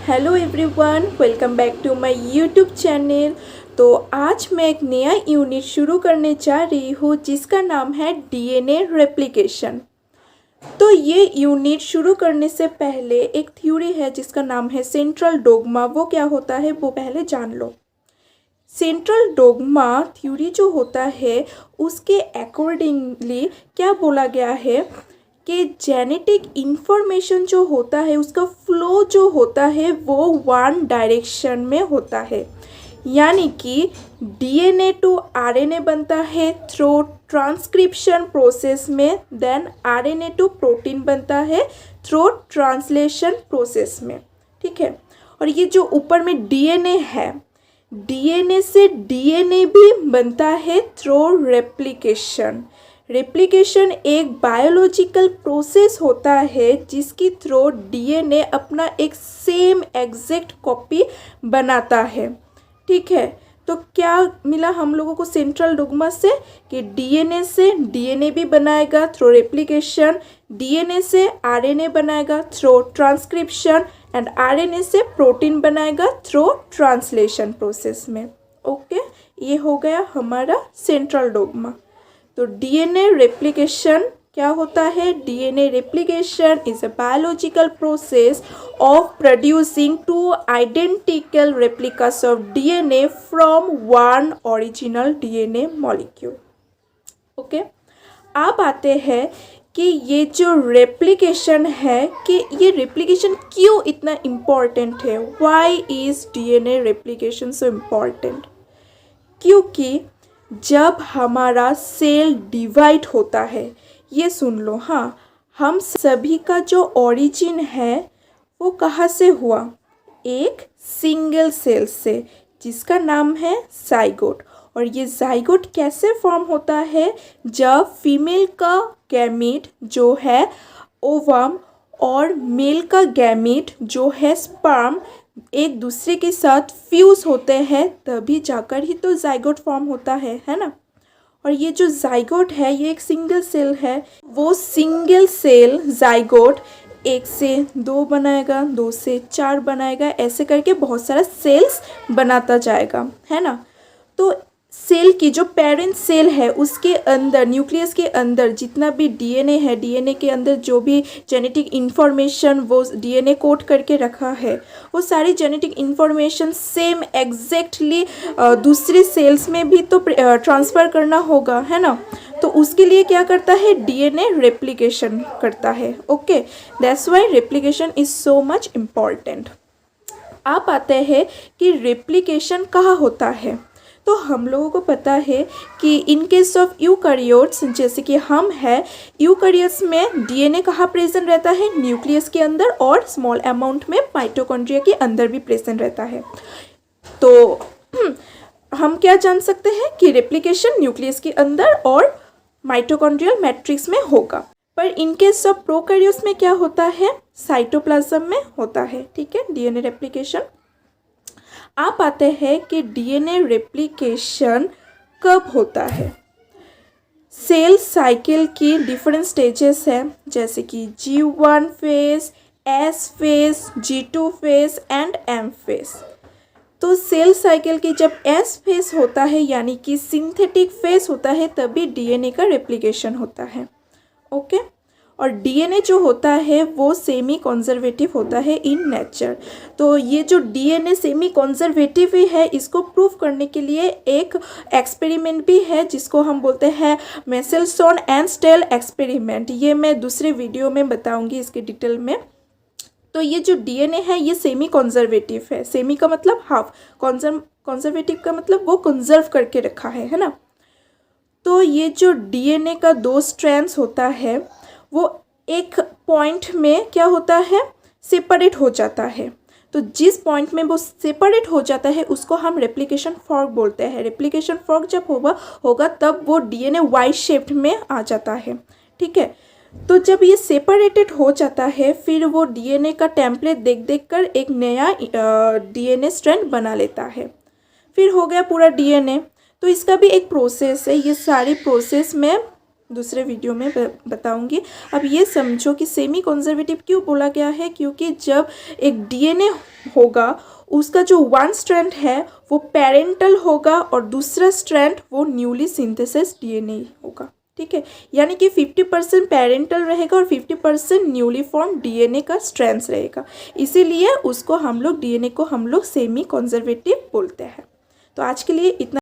Hello everyone, welcome back to my YouTube channel. तो आज मैं एक नया यूनिट शुरू करने जा रही हूँ जिसका नाम है डीएनए रेप्लिकेशन। तो ये यूनिट शुरू करने से पहले एक थ्योरी है जिसका नाम है सेंट्रल डोग्मा। वो क्या होता है वो पहले जान लो। सेंट्रल डोग्मा थ्योरी जो होता है उसके अकॉर्डिंगली क्या बोला गया है कि जेनेटिक इन्फॉर्मेशन जो होता है उसका फ्लो जो होता है वो वन डायरेक्शन में होता है, यानी कि डीएनए टू आरएनए बनता है थ्रू ट्रांसक्रिप्शन प्रोसेस में, देन आरएनए टू प्रोटीन बनता है थ्रू ट्रांसलेशन प्रोसेस में। ठीक है, और ये जो ऊपर में डीएनए है, डीएनए से डीएनए भी बनता है थ्रू रेप्लिकेशन। रेप्लिकेशन एक बायोलॉजिकल प्रोसेस होता है जिसकी थ्रू डीएनए अपना एक सेम एग्जैक्ट कॉपी बनाता है। ठीक है, तो क्या मिला हम लोगों को सेंट्रल डोग्मा से कि डीएनए से डीएनए भी बनाएगा थ्रू रेप्लिकेशन, डीएनए से आरएनए बनाएगा थ्रू ट्रांसक्रिप्शन एंड आरएनए से प्रोटीन बनाएगा थ्रू ट्रांसलेशन प्रोसेस में। ओके, ये हो गया हमारा सेंट्रल डोग्मा। तो डीएनए रेप्लिकेशन क्या होता है? DNA replication is a biological process of producing two identical replicas of DNA from one original DNA molecule. Okay, अब आते हैं कि ये जो रेप्लिकेशन है कि ये रेप्लिकेशन क्यों इतना इम्पॉर्टेंट है। Why is DNA replication so important? क्योंकि जब हमारा सेल डिवाइड होता है, ये सुन लो, हाँ, हम सभी का जो ओरिजिन है वो कहाँ से हुआ? एक सिंगल सेल से जिसका नाम है जाइगोट। और ये जाइगोट कैसे फॉर्म होता है? जब फीमेल का गैमीट जो है ओवम और मेल का गैमीट जो है स्पर्म एक दूसरे के साथ फ्यूज होते हैं, तभी जाकर ही तो जाइगोट फॉर्म होता है ना। और ये जो जाइगोट है ये एक सिंगल सेल है। वो सिंगल सेल जाइगोट 1 से 2 बनाएगा, 2 से 4 बनाएगा, ऐसे करके बहुत सारा सेल्स बनाता जाएगा, है ना। तो सेल की जो पेरेंट सेल है उसके अंदर, न्यूक्लियस के अंदर जितना भी डीएनए है, डीएनए के अंदर जो भी जेनेटिक इन्फॉर्मेशन वो डीएनए कोड करके रखा है, वो सारी जेनेटिक इन्फॉर्मेशन सेम एग्जैक्टली दूसरे सेल्स में भी तो ट्रांसफ़र करना होगा, है ना। तो उसके लिए क्या करता है? डीएनए रेप्लिकेशन करता है। Okay, that's why replication is so much important. आप आते हैं कि रेप्लिकेशन कहाँ होता है। तो हम लोगों को पता है कि इन केस ऑफ यूकैरियोट्स, जैसे कि हम है, यूकैरियोट्स में डीएनए कहाँ प्रेजेंट रहता है? न्यूक्लियस के अंदर, और स्मॉल अमाउंट में माइटोकॉन्ड्रिया के अंदर भी प्रेजेंट रहता है। तो हम क्या जान सकते हैं कि रेप्लिकेशन न्यूक्लियस के अंदर और माइटोकॉन्ड्रियल मैट्रिक्स में होगा। पर इन केस ऑफ प्रोकैरियोट्स में क्या होता है? साइटोप्लाज्म में होता है। ठीक है, डीएनए रेप्लिकेशन। आप आते हैं कि डीएनए रेप्लिकेशन कब होता है। सेल साइकिल की डिफरेंट स्टेजेस हैं, जैसे कि G1 phase, S phase, G2 phase and M phase. तो सेल साइकिल की जब S फेज होता है, यानी कि सिंथेटिक फेज होता है, तभी डीएनए का रेप्लिकेशन होता है। ओके, और डीएनए जो होता है वो सेमी कॉन्जर्वेटिव होता है इन नेचर। तो ये जो डीएनए सेमी कॉन्जर्वेटिव ही है, इसको प्रूव करने के लिए एक एक्सपेरिमेंट भी है जिसको हम बोलते हैं मेसेल्सन एंड स्टेल एक्सपेरिमेंट। ये मैं दूसरे वीडियो में बताऊंगी इसके डिटेल में। तो ये जो डीएनए है ये सेमी कॉन्जर्वेटिव है। सेमी का मतलब हाफ, कॉन्जर्वेटिव का मतलब वो कंजर्व करके रखा है ना। तो ये जो डीएनए का 2 स्ट्रैंड्स होता है वो एक पॉइंट में क्या होता है? सेपरेट हो जाता है। तो जिस पॉइंट में वो सेपरेट हो जाता है उसको हम रेप्लिकेशन फॉर्क बोलते हैं। रेप्लिकेशन फॉर्क जब होगा तब वो डीएनए वाई शेप्ड में आ जाता है। ठीक है, तो जब ये सेपरेटेड हो जाता है फिर वो डीएनए का टेम्पलेट देख कर एक नया डीएनए स्ट्रैंड बना लेता है। फिर हो गया पूरा डीएनए। तो इसका भी एक प्रोसेस है। ये सारी प्रोसेस में दूसरे वीडियो में बताऊंगी। अब ये समझो कि सेमी कंजर्वेटिव क्यों बोला गया है, क्योंकि जब एक डीएनए होगा उसका जो वन स्ट्रैंड है वो पेरेंटल होगा और दूसरा स्ट्रैंड वो न्यूली सिंथेसाइज डीएनए होगा, ठीक है। यानी कि 50% पेरेंटल रहेगा और 50% न्यूली फॉर्म डीएनए का स्ट्रैंड्स रहेगा, इसीलिए उसको हम लोग डीएनए को हम लोग सेमी कंजर्वेटिव बोलते हैं। तो आज के लिए इतना।